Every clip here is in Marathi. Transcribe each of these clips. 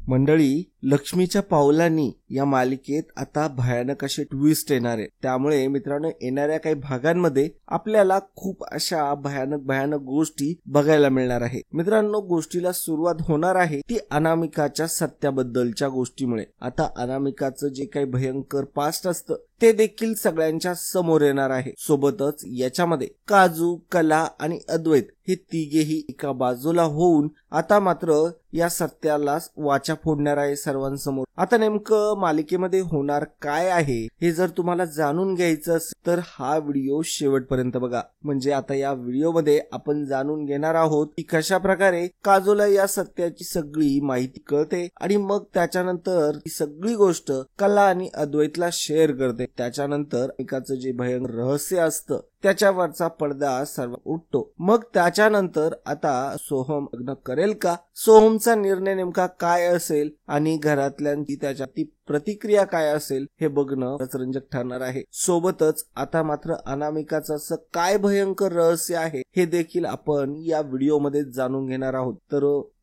मंडळी, लक्ष्मीच्या पावलांनी या मालिकेत आता भयानक असे ट्विस्ट येणार आहे. त्यामुळे मित्रांनो, येणाऱ्या काही भागांमध्ये आपल्याला खूप अशा भयानक गोष्टी बघायला मिळणार आहे. मित्रांनो, गोष्टीला सुरुवात होणार आहे ती अनामिकाच्या सत्याबद्दलच्या गोष्टीमुळे. आता अनामिकाचं जे काही भयंकर पास्ट असतं ते देखील सगळ्यांच्या समोर येणार आहे. सोबतच याच्यामध्ये काजू, कला आणि अद्वैत हे तिघेही एका बाजूला होऊन आता मात्र या सत्याला वाचा फोडणार आहे सर्वांसमोर. आता नेमकं मालिकेमध्ये होणार काय आहे हे जर तुम्हाला जाणून घ्यायचं असेल तर हा व्हिडिओ शेवटपर्यंत बघा. म्हणजे आता या व्हिडिओमध्ये आपण जाणून घेणार आहोत की कशा प्रकारे काजूला या सत्याची सगळी माहिती कळते आणि मग त्याच्यानंतर ही सगळी गोष्ट कला आणि अद्वैतला शेअर करते. त्याच्यानंतर एकाचं जे भयंकर रहस्य असतं त्याच्यावरचा पडदा सर्व उठतो. मग त्याच्यानंतर आता सोहम लग्न करेल का, सोहमचा निर्णय नेमका काय असेल आणि घरातल्यांची त्याच्या ती प्रतिक्रिया काय असेल हे बघणं रंजक ठरणार आहे. सोबतच आता मात्र अनामिकाचं असं काय भयंकर रहस्य आहे हे देखील आपण या व्हिडिओमध्ये जाणून घेणार आहोत.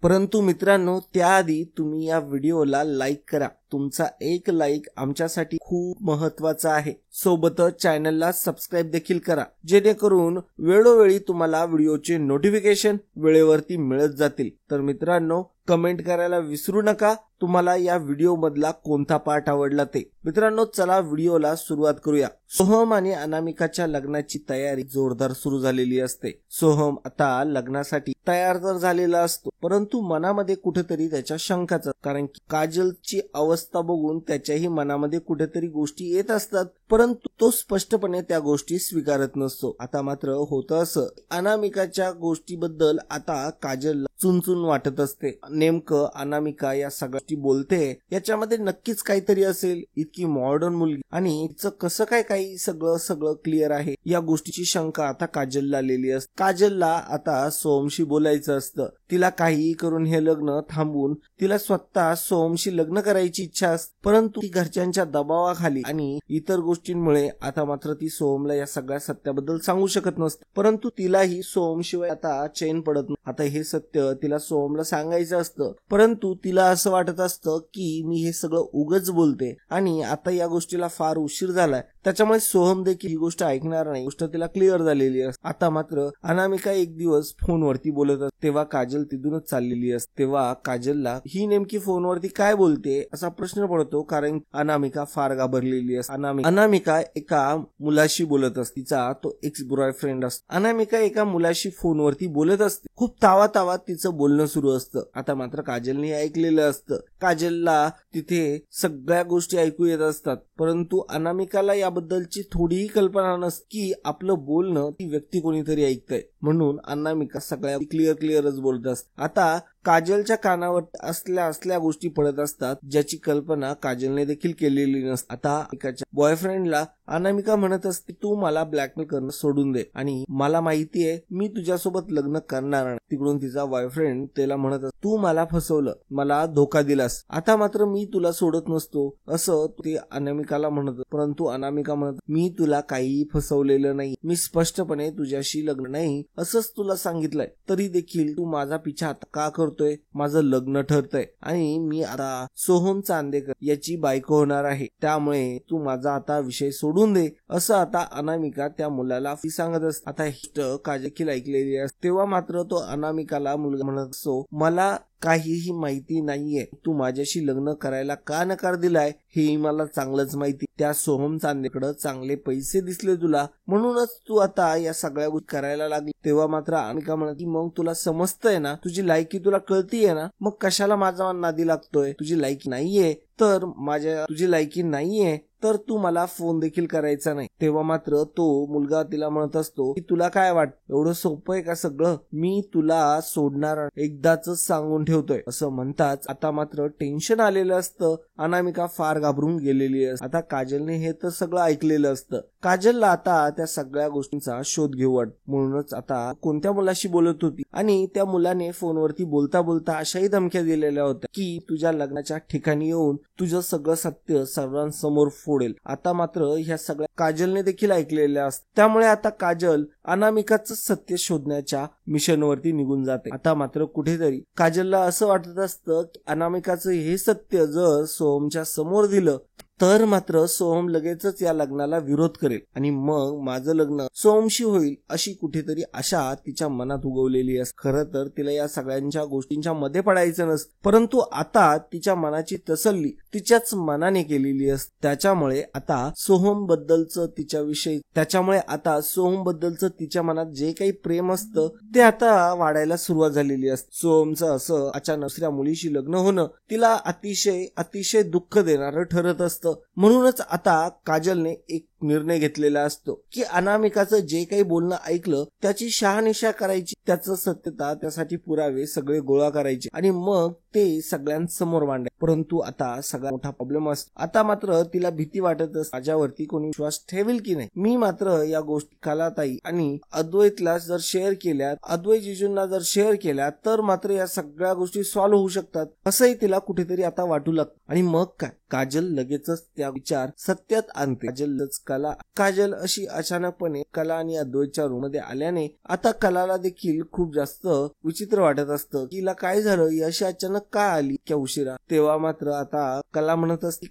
परंतु मित्रांनो, त्याआधी तुम्ही या व्हिडिओला लाईक करा. तुमचा एक लाईक आमच्यासाठी खूप महत्वाचा आहे. सोबतच चॅनलला सबस्क्राईब देखील करा, जेणेकरून वेळोवेळी तुम्हाला व्हिडिओचे नोटिफिकेशन वेळेवरती मिळत जातील. तर मित्रांनो, कमेंट करायला विसरू नका तुम्हाला या व्हिडिओ मधला कोणता पार्ट आवडला ते. मित्रांनो, चला व्हिडिओला सुरुवात करूया. सोहम आणि अनामिकाच्या लग्नाची तयारी जोरदार सुरू झालेली असते. सोहम आता लग्नासाठी तयार तर झालेला असतो, परंतु मनामध्ये कुठेतरी त्याच्या शंकाच, कारण की काजलची अवस्था बघून त्याच्याही मनामध्ये कुठेतरी गोष्टी येत असतात, परंतु तो स्पष्टपणे त्या गोष्टी स्वीकारत नसतो. आता मात्र होतं असं, अनामिकाच्या गोष्टीबद्दल आता काजलला चुनचुन वाटत असते. नेमकं अनामिका या सगळ्या बोलते याच्यामध्ये नक्कीच काहीतरी असेल. इतकी मॉडर्न मुलगी आणि तिचं कसं काय काही सगळं क्लिअर आहे या गोष्टीची शंका आता काजलला आलेली असते. काजलला आता सोहमशी बोलायचं असतं. तिला काहीही करून हे लग्न थांबवून तिला स्वतः सोहमशी लग्न करायची इच्छा असते, परंतु ती घरच्यांच्या दबावाखाली आणि इतर गोष्टींमुळे आता मात्र ती सोहमला या सगळ्या सत्याबद्दल सांगू शकत नसते. परंतु तिलाही सोहमशिवाय आता चैन पडत नाही. आता हे सत्य तिला सोहमला सांगायचं असतं, परंतु तिला असं वाटत असतं की मी हे सगळं उगाच बोलते आणि आता या गोष्टीला फार उशीर झालाय, त्याच्यामुळे सोहम देखील ही गोष्ट ऐकणार नाही. गोष्ट तिला क्लिअर झालेली असते. आता मात्र अनामिका एक दिवस फोनवरती बोलत असते, तेव्हा काजल तिथूनच चाललेली असते. तेव्हा काजलला ही नेमकी फोनवरती काय बोलते असा प्रश्न पडतो, कारण अनामिका फार घाबरलेली असते. अनामिका एका मुलाशी बोलत असते, तिचा तो एक्स बॉयफ्रेंड असतो. अनामिका एका मुलाशी फोनवरती बोलत असते. खूप तावातावात तिचं बोलणं सुरू असतं. आता मात्र काजलने ऐकलेलं असतं. काजलला तिथे सगळ्या गोष्टी ऐकू येत असतात, परंतु अनामिकाला याबद्दलची थोडीही कल्पना नसते की आपलं बोलणं ती व्यक्ती कोणीतरी ऐकतंय. म्हणून अनामिका सगळ्या क्लिअरच बोलत असते. आता काजलच्या कानावर असल्या गोष्टी पडत असतात ज्याची कल्पना काजलने देखील केलेली नसते. आता एकाच्या बॉयफ्रेंडला अनामिका म्हणत असते, तू मला ब्लॅकमेल करणं सोडून दे आणि मला माहितीये मी तुझ्यासोबत लग्न करणार नाही. तिकडून तिचा बॉयफ्रेंड त्याला म्हणत असतो, तू मला फसवलं, मला धोका दिलास, आता मात्र मी तुला सोडत नसतो असं ते अनामिकाला म्हणत. परंतु अनामिका म्हणत, मी तुला काहीही फसवलेलं नाही, मी स्पष्टपणे तुझ्याशी लग्न नाही असंच तुला सांगितलंय, तरी देखील तू माझा पिछा का करतोय? माझं लग्न ठरतंय आणि मी आता सोहम चांदेकर याची बायको होणार आहे, त्यामुळे तू माझा आता विषय सोडून दे असं आता अनामिका त्या मुलाला सांगत असते. आता ही काजल ऐकलेली असते. तेव्हा मात्र तो अनामिकाला मुलगा म्हणत असतो, मला काहीही माहिती नाहीये, तू माझ्याशी लग्न करायला का नकार दिलाय हे मला चांगलंच माहिती. त्या सोहम चांदेकडे चांगले पैसे दिसले तुला, म्हणूनच तू आता या सगळ्या गोष्टी करायला लागली. तेव्हा मात्र अनामिका म्हणते, मग तुला समजतंय ना, तुझी लायकी तुला कळतीये ना, मग कशाला माझा नादी लागतोय? तुझी लायकी नाहीये तुझी लायकी नाहीये तर तू मला फोन देखील करायचा नाही. तेव्हा मात्र तो मुलगा तिला म्हणत असतो की तुला काय वाटतं, एवढं सोपं आहे का सगळं? मी तुला सोडणार, एकदाच सांगून ठेवतोय असं म्हणताच आता मात्र टेन्शन आलेलं असतं. अनामिका फार घाबरून गेलेली असते. आता काजलने हे तर सगळं ऐकलेलं असतं. काजलला आता त्या सगळ्या गोष्टींचा शोध घेऊ वाटतो. म्हणूनच आता कोणत्या मुलाशी बोलत होती आणि त्या मुलाने फोनवरती बोलता बोलता अशाही धमक्या दिलेल्या होत्या की तुझ्या लग्नाच्या ठिकाणी येऊन तुझं सगळं सत्य सर्वांसमोर फोडेल. आता मात्र ह्या सगळ्या काजलने देखील ऐकलेल्या असतात. त्यामुळे आता काजल अनामिकाचं सत्य शोधण्याच्या मिशनवरती निघून जाते. आता मात्र कुठेतरी काजलला असं वाटत असतं की अनामिकाचं हे सत्य जर सोहमच्या समोर दिलं तर मात्र सोहम लगेचच या लग्नाला विरोध करेल आणि मग माझं लग्न सोहमशी होईल अशी कुठेतरी आशा तिच्या मनात उगवलेली असते. खरं तर तिला या सगळ्यांच्या गोष्टींच्या मध्ये पडायचं नसतं, परंतु आता तिच्या मनाची तसल्ली तिच्याच मनाने केलेली असते. त्याच्यामुळे आता सोहम बद्दलचं तिच्या मनात जे काही प्रेम असतं ते आता वाढायला सुरुवात झालेली असते. सोहमचं असं अचानक दुसऱ्या मुलीशी लग्न होणं तिला अतिशय दुःख देणारं ठरत असतं. म्हणूनच आता काजलने एक निर्णय घेतलेला असतो की अनामिकाचं जे काही बोलणं ऐकलं त्याची शहानिशा करायची, त्याचं सत्यता, त्यासाठी पुरावे सगळे गोळा करायचे आणि मग ते सगळ्यांसमोर मांडायचे. परंतु आता सगळा मोठा प्रॉब्लेम असतो. आता मात्र तिला भीती वाटत असते, माझ्यावरती कोणी विश्वास ठेवेल की नाही. मी मात्र या गोष्टी कलाताई आणि अद्वैतला जर शेअर केल्या, अद्वैत जिजूंना जर शेअर केल्या तर मात्र या सगळ्या गोष्टी सॉल्व्ह होऊ शकतात असंही तिला कुठेतरी आता वाटू लागतं. आणि मग काय, काजल लगेचच त्या विचार सत्यात आणते. काजल अशी अचानकपणे कला आणि अद्वैतच्या रूम मध्ये आल्याने आता कलाला देखील खूप जास्त विचित्र वाटत असतं. तिला काय झालं, ही अशी अचानक काय आली इतक्या उशिरा. तेव्हा मात्र आता कला म्हणत असते,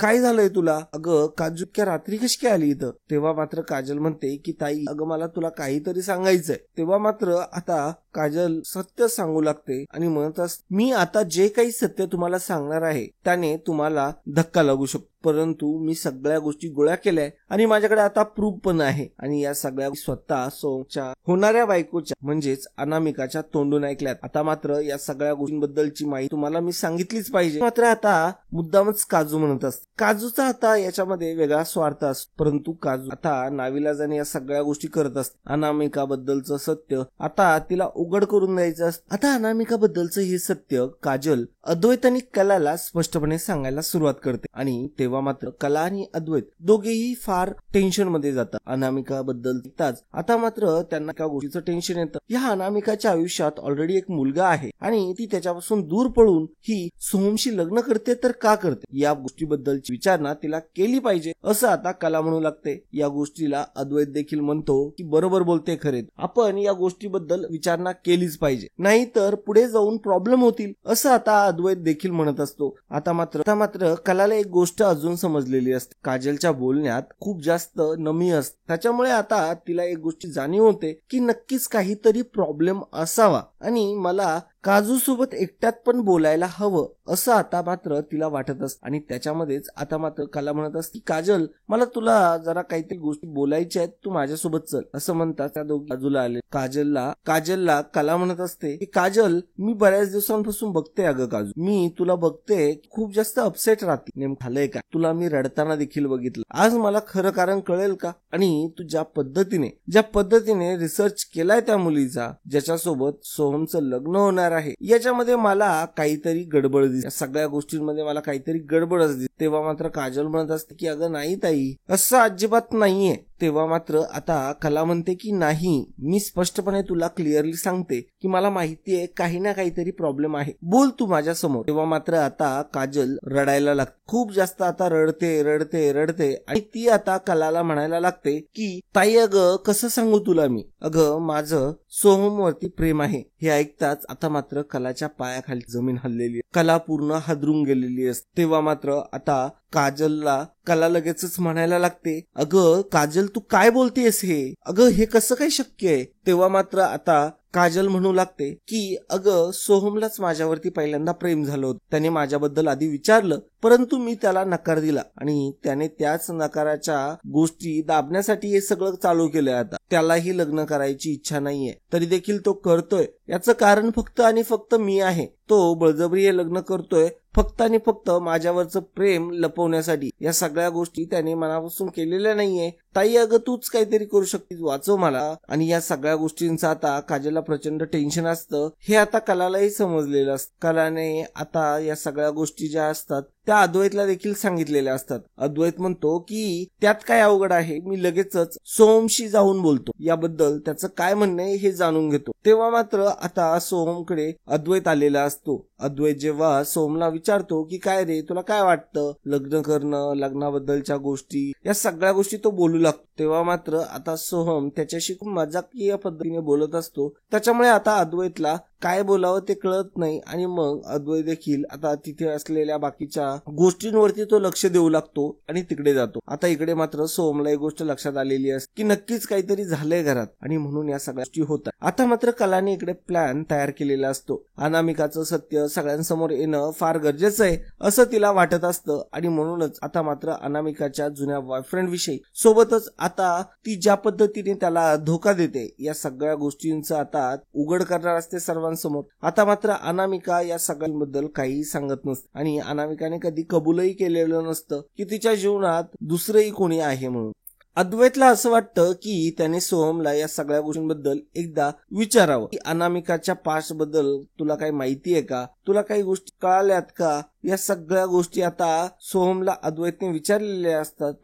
काय झालंय तुला? अगं काजू इतक्या रात्री कशी काय आली इथं? तेव्हा मात्र काजल म्हणते की ताई, अगं मला तुला काहीतरी सांगायचंय. तेव्हा मात्र आता काजल सत्य सांगू लागते आणि म्हणत असते, मी आता जे काही सत्य तुम्हाला सांगणार आहे त्याने तुम्हाला धक्का लागू शकतो, परंतु मी सगळ्या गोष्टी गोळा केल्या आणि माझ्याकडे आता प्रूफ पण आहे. आणि या सगळ्या स्वतः सोहमच्या होणाऱ्या बायकोच्या म्हणजेच अनामिकाच्या तोंडून ऐकल्यात. आता मात्र या सगळ्या गोष्टींबद्दलची माहिती तुम्हाला मी सांगितलीच पाहिजे. मात्र आता मुद्दामच काजू म्हणत असते. काजूचा आता याच्यामध्ये वेगळा स्वार्थ असतो, परंतु काजू आता नाविलाजाने या सगळ्या गोष्टी करत असते. अनामिकाबद्दलचं सत्य आता तिला उघड करून द्यायचं असतं. आता अनामिकाबद्दलचं हे सत्य काजल अद्वैत आणि कलाला स्पष्टपणे सांगायला सुरुवात करते आणि तेव्हा मात्र कला आणि अद्वैत दोघेही फार टेन्शन मध्ये जातात. अनामिकाबद्दल आता मात्र त्यांना एका गोष्टीचं टेन्शन येतं. या अनामिकाच्या आयुष्यात ऑलरेडी एक मुलगा आहे आणि ती त्याच्यापासून दूर पळून ही सोहमशी लग्न करते तर का करते, या गोष्टीबद्दलची विचारणा तिला केली पाहिजे असं आता कला म्हणू लागते. या गोष्टीला अद्वैत देखील म्हणतो की बरोबर बोलते, खरे आपण या गोष्टीबद्दल विचारणा केलीच पाहिजे, नाही तर पुढे जाऊन प्रॉब्लेम होतील असं आता अद्वैत देखील म्हणत असतो. आता मात्र कलाला एक गोष्ट अजून समजलेली असते, काजलच्या बोलण्यात खूप जास्त नमी असते. त्याच्यामुळे आता तिला एक गोष्टी जाणीव होते की नक्कीच काहीतरी प्रॉब्लेम असावा आणि मला काजू सोबत एकट्यात पण बोलायला हवं असं आता मात्र तिला वाटत असत. आणि त्याच्यामध्येच आता मात्र कला म्हणत असते, काजल मला तुला जरा काहीतरी गोष्टी बोलायच्या आहेत, तू माझ्यासोबत चल असं म्हणतात. त्या दोघी बाजूला आले. काजलला कला म्हणत असते की काजल, मी बऱ्याच दिवसांपासून बघते अगं काजू, मी तुला बघते खूप जास्त अपसेट राहते. नेमकं झालंय का? तुला मी रडताना देखील बघितलं. आज मला खरं कारण कळेल का? आणि तू ज्या पद्धतीने रिसर्च केलाय त्या मुलीचा ज्याच्यासोबत सोहमचं लग्न होणार आहे, याच्यामध्ये मला काहीतरी गडबड दिसते, सगळ्या गोष्टींमध्ये मला काहीतरी गडबडच दिसते. तेव्हा मात्र काजल म्हणत असते की अगं नाही ताई, असं अजिबात नाहीये. तेव्हा मात्र आता कला म्हणते की नाही, मी स्पष्टपणे तुला क्लिअरली सांगते की मला माहिती आहे काही ना काहीतरी प्रॉब्लेम आहे, बोल तू माझ्या समोर. तेव्हा मात्र आता काजल रडायला लागते, खूप जास्त आता रडते आणि ती आता कलाला म्हणायला लागते की ताई अगं कसं सांगू तुला मी, अगं माझं सोहमवरती प्रेम आहे. हे ऐकताच आता मात्र कलाच्या पायाखाली जमीन हललेली, कला पूर्ण हादरून गेलेली असते. तेव्हा मात्र आता कला लगेचच म्हणायला लागते, अगं काजल तू काय बोलतेस हे, अगं हे कसं काय शक्य आहे. तेव्हा मात्र आता काजल म्हणू लागते की अगं सोहमलाच माझ्यावरती पहिल्यांदा प्रेम झालं होतं, त्याने माझ्याबद्दल आधी विचारलं परंतु मी त्याला नकार दिला आणि त्याने त्याच नकाराच्या गोष्टी दाबण्यासाठी हे सगळं चालू केलंय. आता त्यालाही लग्न करायची इच्छा नाहीये तरी देखील तो करतोय. याचं कारण फक्त आणि फक्त मी आहे. तो बळजबरी हे लग्न करतोय फक्त आणि फक्त माझ्यावरचं प्रेम लपवण्यासाठी. या सगळ्या गोष्टी त्याने मनापासून केलेल्या नाहीये. ताई अगं तूच काहीतरी करू शकतीस, वाचव मला. आणि या सगळ्या गोष्टींचं आता काजलला प्रचंड टेन्शन असतं. हे आता कलालाही समजलेलं असतं. कलाने आता या सगळ्या गोष्टी ज्या असतात त्या अद्वैतला देखील सांगितलेल्या असतात. अद्वैत म्हणतो की त्यात काय अवघड आहे, मी लगेचच सोहमशी जाऊन बोलतो, याबद्दल त्याचं काय म्हणणं आहे हे जाणून घेतो. तेव्हा मात्र आता सोहमकडे अद्वैत आलेला असतो. अद्वैत जेव्हा सोहमला विचारतो की काय रे, तुला काय वाटतं, लग्न करणं, लग्नाबद्दलच्या गोष्टी, या सगळ्या गोष्टी तो बोलू लागतो. तेव्हा मात्र आता सोहम त्याच्याशी खूप मजाकीय पद्धतीने बोलत असतो. त्याच्यामुळे आता अद्वैतला काय बोलावं ते कळत नाही आणि मग अद्वैत देखील आता तिथे असलेल्या बाकीच्या गोष्टींवरती तो लक्ष देऊ लागतो आणि तिकडे जातो. आता इकडे मात्र सोहमला एक गोष्ट लक्षात आलेली असते की नक्कीच काहीतरी झालंय घरात आणि म्हणून या सगळ्या गोष्टी होतात. आता मात्र कलाने इकडे प्लॅन तयार केलेला असतो. अनामिकाचं सत्य सगळ्यांसमोर येणं फार गरजेचं आहे असं तिला वाटत असतं आणि म्हणूनच आता मात्र अनामिकाच्या जुन्या बॉयफ्रेंड विषयी सोबतच आता ती ज्या पद्धतीने त्याला धोका देते या सगळ्या गोष्टींचं आता उघड करणार असते सर्वांसमोर. आता मात्र अनामिका या सगळ्यांबद्दल काही सांगत नसते आणि अनामिकाने कधी कबूलही केलेलं नसतं की तिच्या जीवनात दुसरंही कोणी आहे म्हणून. अद्वैतला असं वाटतं की त्याने सोहमला या सगळ्या गोष्टींबद्दल एकदा विचारावं की अनामिकाच्या पास्ट बद्दल तुला काही माहिती आहे का, तुला काही गोष्टी कळाल्यात का. या सगळ्या गोष्टी आता सोहमला अद्वैतने विचारलेल्या असतात,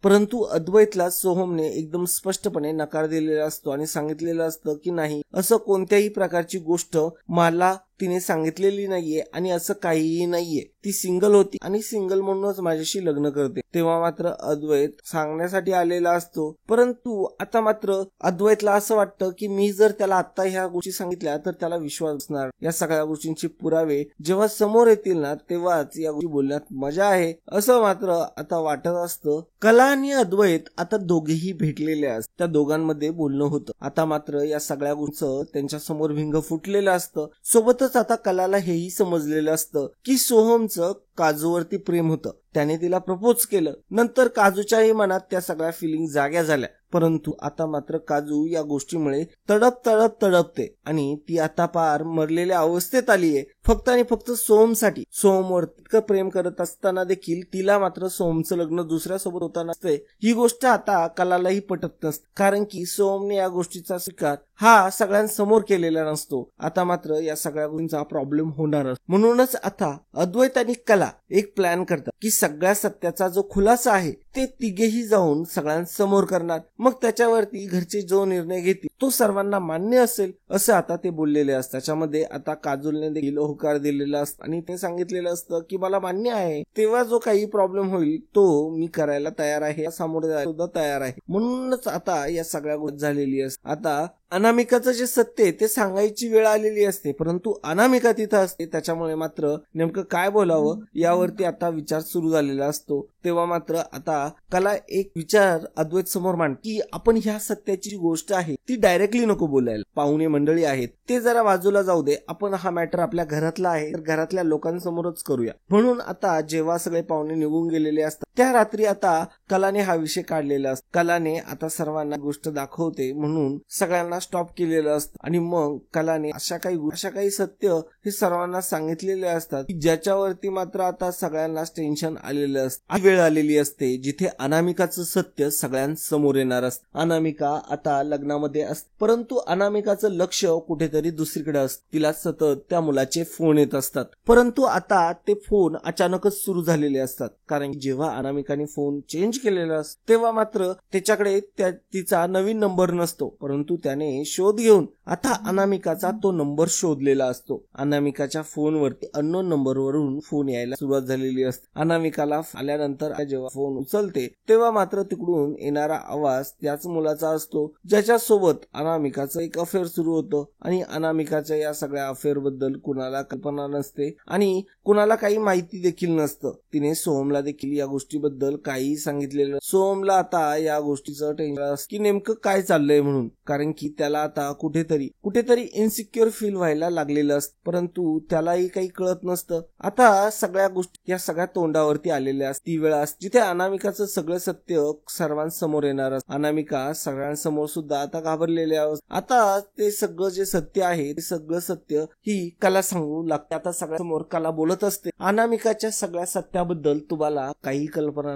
परंतु अद्वैतला सोहमने एकदम स्पष्टपणे नकार दिलेला असतो आणि सांगितलेलं असतं की नाही, असं कोणत्याही प्रकारची गोष्ट मला तिने सांगितलेली नाहीये आणि असं काहीही नाहीये. ती सिंगल होती आणि सिंगल म्हणूनच माझ्याशी लग्न करते. तेव्हा मात्र अद्वैत सांगण्यासाठी आलेला असतो, परंतु आता मात्र अद्वैतला असं वाटतं की मी जर त्याला आता ह्या गोष्टी सांगितल्या तर त्याला विश्वास असणार. या सगळ्या गोष्टींचे पुरावे जेव्हा समोर येतील ना तेव्हाच या गोष्टी बोलण्यात मजा आहे असं मात्र आता वाटत असतं. कला आणि अद्वैत आता दोघेही भेटलेले असतात. त्या दोघांमध्ये बोलणं होतं. आता मात्र या सगळ्या गोष्टींचं त्यांच्या समोर भिंग फुटलेलं असतं. सोबतच आता कलाला हेही समजलेलं असतं की सोहमचं काजूवरती प्रेम होतं. त्याने तिला प्रपोज केलं. नंतर काजूच्याही मनात त्या सगळ्या फिलिंग जाग्या झाल्या, परंतु आता मात्र काजू या गोष्टीमुळे तडपते आणि ती आता पार मरलेल्या अवस्थेत आली आहे फक्त आणि फक्त सोहमसाठी. सोहमवर इतकं प्रेम करत असताना देखील तिला मात्र सोहमचं लग्न दुसऱ्यासोबत होताना असते ही गोष्ट आता कलालाही पटत नसते, कारण की सोहमने या गोष्टीचा स्वीकार हा सगळ्यांसमोर केलेला नसतो. आता मात्र या सगळ्या गोष्टींचा प्रॉब्लेम होणार, म्हणूनच आता अद्वैत आणि कला एक प्लॅन करतात की सगळ्या सत्याचा जो खुलासा आहे ते तिघेही जाऊन सगळ्यांसमोर करणार. मग त्याच्यावरती घरचे जो निर्णय घेतील तो सर्वांना मान्य असेल असं आता ते बोललेले असतात. त्याच्यामध्ये आता काजलने देखील होकार दिलेला असतो आणि ते सांगितलेलं असतं की मला मान्य आहे, तेव्हा जो काही प्रॉब्लेम होईल तो मी करायला तयार आहे, सामोरे जायला सुद्धा तयार आहे. म्हणूनच आता या सगळ्या गोष्टी झालेली असते. आता अनामिकाचं जे सत्य आहे ते सांगायची वेळ आलेली असते, परंतु अनामिका तिथं असते. त्याच्यामुळे मात्र नेमकं काय बोलावं यावरती आता विचार सुरू झालेला असतो. तेव्हा मात्र आता कला एक विचार अद्वैत समोर मांड की आपण ह्या सत्याची गोष्ट आहे ती डायरेक्टली नको बोलायला. पाहुणे मंडळी आहेत ते जरा बाजूला जाऊ दे, आपण हा मॅटर आपल्या घरातला आहे तर घरातल्या लोकांसमोरच करूया. म्हणून आता जेव्हा सगळे पाहुणे निघून गेलेले असतात त्या रात्री आता कलाने हा विषय काढलेला असतो. कलाने आता सर्वांना गोष्ट दाखवते म्हणून सगळ्यांना स्टॉप केलेलं असतं आणि मग कलाने अशा काही सत्य हे सर्वांना सांगितलेले असतात की ज्याच्यावरती मात्र आता सगळ्यांना टेन्शन आलेलं असतं. वेळ आलेली असते जिथे अनामिकाचं सत्य सगळ्यांसमोर येणार असतं. अनामिका आता लग्नामध्ये असते, परंतु अनामिकाचं लक्ष कुठेतरी दुसरीकडे असतं. तिला सतत त्या मुलाचे फोन येत असतात, परंतु आता ते फोन अचानकच सुरू झालेले असतात, कारण जेव्हा अनामिकाने फोन चेंज केलेला असतो तेव्हा मात्र त्याच्याकडे तिचा नवीन नंबर नसतो, परंतु त्याने शोध घेऊन आता अनामिकाचा तो नंबर शोधलेला असतो. अनामिकाच्या फोनवरती अननोन नंबरवरून फोन यायला सुरुवात झालेली असते. अनामिकाला आल्यानंतर जेव्हा फोन उचलते तेव्हा मात्र तिकडून येणारा आवाज त्याच मुलाचा असतो ज्याच्यासोबत अनामिकाचं एक अफेअर सुरू होतं आणि अनामिकाच्या या सगळ्या अफेअर बद्दल कुणाला कल्पना नसते आणि कुणाला काही माहिती देखील नसतं. तिने सोहमला देखील या गोष्टीबद्दल काही सांगितलेलं. सोहमला आता या गोष्टीचं टेन्शन असतं की नेमकं काय चाललंय म्हणून, कारण की त्याला आता कुठेतरी इन्सिक्युअर फील व्हायला लागलेलं असतं, परंतु त्यालाही काही कळत नसतं. आता सगळ्या गोष्टी या सगळ्या तोंडावरती आलेल्या असतात. ती वेळ असते जिथे अनामिकाचं सगळं सत्य सर्वांसमोर येणार असतं. अनामिका सगळ्यांसमोर सुद्धा आता घाबरलेली असते. आता ते सगळं जे सत्य आहे ते सगळं सत्य ही कला सांगू लागते. आता सगळ्यांसमोर कला बोलत असते अनामिकाच्या सगळ्या सत्याबद्दल तुम्हाला काही कल्पना,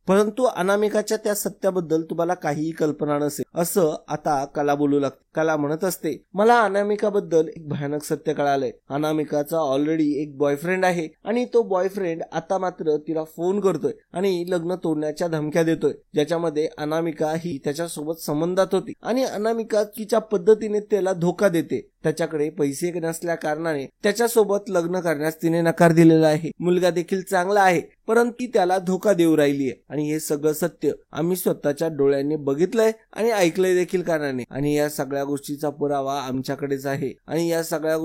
परंतु अनामिकाच्या त्या सत्याबद्दल तुम्हाला काहीही कल्पना नसेल असं आता कला बोलू लागते. कला म्हणत म्हणत असते, मला अनामिकाबद्दल एक भयानक सत्य कळालंय. अनामिकाचा ऑलरेडी एक बॉयफ्रेंड आहे आणि तो बॉयफ्रेंड आता मात्र तिला फोन करतोय आणि लग्न तोडण्याच्या धमक्या देतोय, ज्याच्यामध्ये अनामिका ही त्याच्यासोबत संबंधात होती आणि अनामिका तिच्या पद्धतीने त्याला धोका देते. त्याच्याकडे पैसे नसल्या कारणाने त्याच्यासोबत लग्न करण्यास तिने नकार दिलेला आहे. मुलगा देखील चांगला आहे, परंतु ती त्याला धोका देऊ राहिली आहे आणि हे सगळं सत्य आम्ही स्वतःच्या डोळ्यांनी बघितलंय आणि ऐकलंय देखील कारणाने. आणि या सगळ्या गोष्टीचा पुरावा आमच्याकडेच आहे आणि या सगळ्या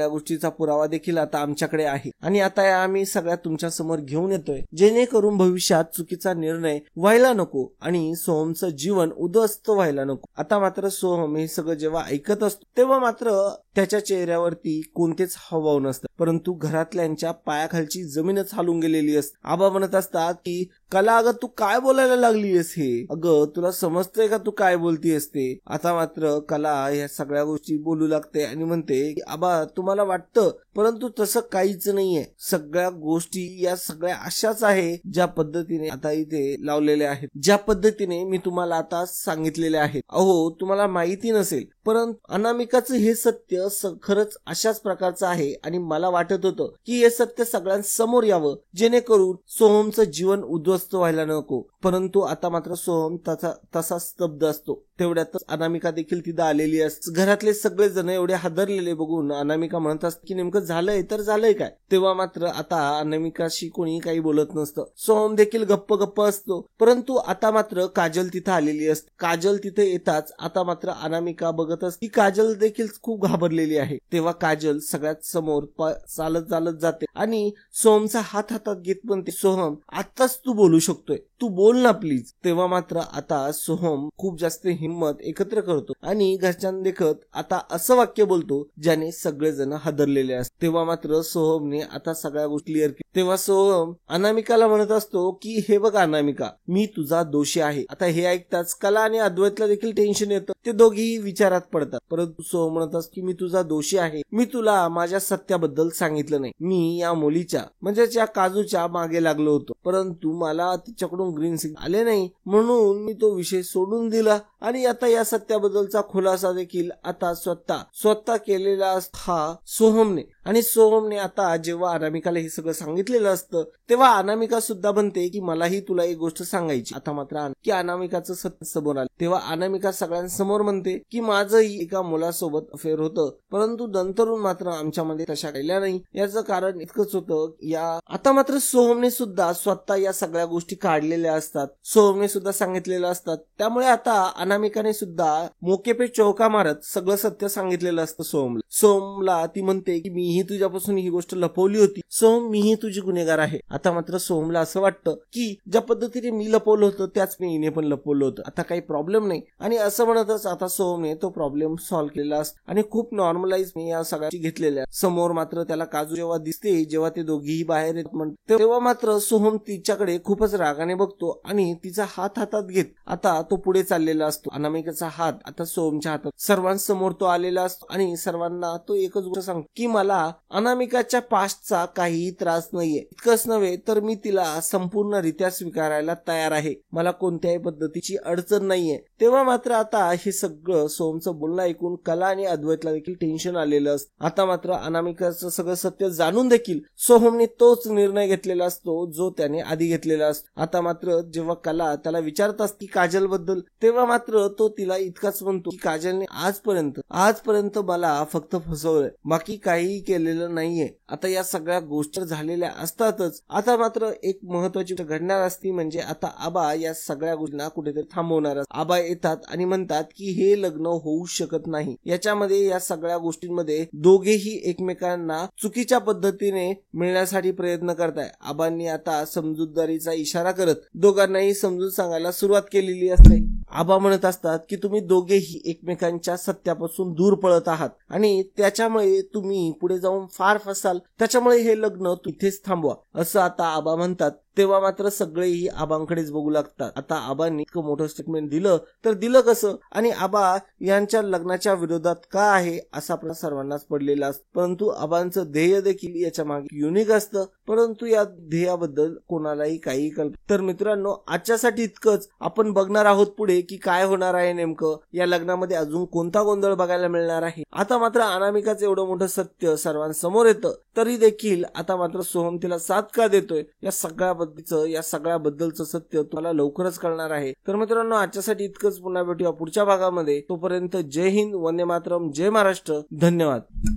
गोष्टीचा पुरावा देखील आता आमच्याकडे आहे आणि आता आम्ही सगळ्या तुमच्या समोर घेऊन येतोय, जेणेकरून भविष्यात चुकीचा निर्णय व्हायला नको आणि सोहमचं जीवन उद्ध्वस्त व्हायला नको. आता मात्र सोहम हे सगळं जेव्हा ऐकत असतो तेव्हा मात्र त्याच्या चेहऱ्यावरती कोणतेच हावभाव नसतं, परंतु घरातल्यांच्या पायाखालची जमीनच हालून गेलेली असते. आबा म्हणत असतात की कला, अगं तू काय बोलायला लागलीयस हे, अगं तुला समजतंय का तू काय बोलतीयस ते. आता मात्र कला या सगळ्या गोष्टी बोलू लागते आणि म्हणते की आबा तुम्हाला वाटतं, परंतु तसं काहीच नाहीये. सगळ्या गोष्टी या सगळ्या अशाच आहे ज्या पद्धतीने आता इथे लावलेल्या आहेत, ज्या पद्धतीने मी तुम्हाला आता सांगितलेले आहेत. अहो तुम्हाला माहिती नसेल, परंतु अनामिकाचं हे सत्य खरंच अशाच प्रकारचं आहे आणि मला वाटत होतं की हे सत्य सगळ्यांसमोर यावं, जेणेकरून सोहमचं जीवन उद्ध्वस्त व्हायला नको. परंतु आता मात्र सोहम तसा स्तब्ध असतो. तेवढ्यातच अनामिका देखील तिथं आलेली असते. घरातले सगळेजण एवढे हादरलेले बघून अनामिका म्हणत असते की नेमकं झालंय तर झालंय काय. तेव्हा मात्र आता अनामिकाशी कोणी काही बोलत नसतं. सोहम देखील गप्प असतो. परंतु आता मात्र काजल तिथं आलेली असते. काजल तिथे येताच आता मात्र अनामिका बघत असते की काजल देखील खूप घाबरलेली आहे. तेव्हा काजल सगळ्यात समोर चालत जाते आणि सोहमचा हात हातात घेत म्हणते, सोहम आताच तू बोलू शकतोय, तू बोल ना प्लीज. तेव्हा मात्र आता सोहम खूप जास्त हिंमत एकत्र करतो आणि घरच्यांना देखत आता असं वाक्य बोलतो ज्याने सगळेजण हादरलेले असतात. तेव्हा मात्र सोहमने आता सगळ्या गोष्टी क्लिअर केल्या. तेव्हा सोहम अनामिकाला म्हणत असतो की हे बघ अनामिका, मी तुझा दोषी आहे. आता हे ऐकताच कला आणि अद्वैतला देखील टेन्शन येतं. ते दोघेही विचारात पडतात. परंतु सोहम म्हणत असतो की मी तुझा दोषी आहे, मी तुला माझ्या सत्याबद्दल सांगितलं नाही. मी या मुलीच्या म्हणजे या काजूच्या मागे लागलो होतो, परंतु मला तिच्याकडून ग्रीन सिग्नल आले नाही म्हणून मी तो विषय सोडून दिला आणि आता या सत्याबद्दलचा खुलासा देखील आता स्वतः केलेला हा सोहमने. आणि सोहमने आता जेव्हा अनामिकाला हे सगळं सांगितलेलं असतं तेव्हा अनामिका सुद्धा म्हणते की मलाही तुला एक गोष्ट सांगायची. आता मात्र की अनामिकाचं सत्य समोर आलं तेव्हा अनामिका सगळ्यांसमोर म्हणते की माझंही एका मुलासोबत अफेअर होतं, परंतु नंतरून मात्र आमच्यामध्ये तशा केल्या नाही. याचं कारण इतकंच होतं आता मात्र सोहमने सुद्धा स्वतः या सगळ्या गोष्टी काढलेल्या असतात, सोहमने सुद्धा सांगितलेलं असतात. त्यामुळे आता अनामिकाने सुद्धा मोके पे चौका मारत सगळं सत्य सांगितलेलं असतं सोहमला. ती म्हणते की मीही तुझ्यापासून ही गोष्ट लपवली होती सोहम, मीही तुझी गुन्हेगार आहे. आता मात्र सोहमला असं वाटतं की ज्या पद्धतीने मी लपवलं होतं त्याच मी हिने पण लपवलं होतं, आता काही प्रॉब्लेम नाही. आणि असं म्हणतच आता सोहमने तो प्रॉब्लेम सॉल्व्ह केलेला असतो आणि खूप नॉर्मलाइज या सगळ्याची घेतलेल्या. समोर मात्र त्याला काजू जेव्हा दिसते, जेव्हा ते दोघीही बाहेर येत म्हणते, तेव्हा मात्र सोहम तिच्याकडे खूपच रागाने बघतो आणि तिचा हात हातात घेत आता तो पुढे चाललेला असतो. अनामिकाचा हात आता सोहमच्या हातात सर्वांसमोर तो आलेला असतो आणि सर्वांना तो एकच गोष्ट सांगतो की मला अनामिकाच्या पास्टचा काही त्रास नाहीये. इतकंच नव्हे तर मी तिला संपूर्णरित्या स्वीकारायला तयार आहे, मला कोणत्याही पद्धतीची अडचण नाहीये. तेव्हा मात्र आता हे सगळं सोहमचं बोलणं ऐकून कला आणि अद्वैतला देखील टेन्शन आलेलं असतं. आता मात्र अनामिकाचं सगळं सत्य जाणून देखील सोहमने तोच निर्णय घेतलेला असतो जो त्याने आधी घेतलेला असतो. आता मात्र जेव्हा कला त्याला विचारत असते काजल बद्दल तेव्हा मात्र तो तिला इतकाच म्हणतो की काजलने आजपर्यंत मला फक्त फसवलंय, बाकी काही केलेलं नाहीये. आता या सगळ्या गोष्टी झालेल्या असतातच. आता मात्र एक महत्वाची घडणार असती म्हणजे आता आबा या सगळ्या गोष्टींना कुठेतरी थांबवणार. आबा येतात आणि म्हणतात की हे लग्न होऊ शकत नाही. याच्यामध्ये या सगळ्या गोष्टींमध्ये दोघेही एकमेकांना चुकीच्या पद्धतीने मिळण्यासाठी प्रयत्न करताय. आबांनी आता समजूतदारीचा इशारा करत दोघांनाही समजून सांगायला सुरुवात केलेली असते. आबा म्हणत असतात की तुम्ही दोघेही एकमेकांच्या सत्यापासून दूर पळत आहात आणि त्याच्यामुळे तुम्ही पुढे जाऊन फार फसाल, त्याच्यामुळे हे लग्न तिथेच थांबवा असं आता आबा म्हणतात. तेव्हा मात्र सगळेही आबांकडेच बघू लागतात. आता आबांनी इतकं मोठं स्टेटमेंट दिलं तर दिलं कसं आणि आबा यांच्या लग्नाच्या विरोधात का आहे असं आपल्या सर्वांनाच पडलेलं असतं. परंतु आबांचं ध्येय देखील याच्या मागे युनिक असतं, परंतु या ध्येयाबद्दल कोणालाही काही तर मित्रांनो आजच्यासाठी इतकंच. आपण बघणार आहोत पुढे की काय होणार आहे नेमकं, या लग्नामध्ये अजून कोणता गोंधळ बघायला मिळणार आहे. आता मात्र अनामिकाचं एवढं मोठं सत्य सर्वांसमोर येतं तरी देखील आता मात्र सोहम तिला साथ का देतोय या सगळ्याबद्दलचं सत्य तुम्हाला लवकरच कळणार आहे. तर मित्रांनो आजच्यासाठी इतकंच. पुन्हा भेटूया पुढच्या भागामध्ये. तोपर्यंत जय हिंद, वंदे मातरम, जय महाराष्ट्र, धन्यवाद.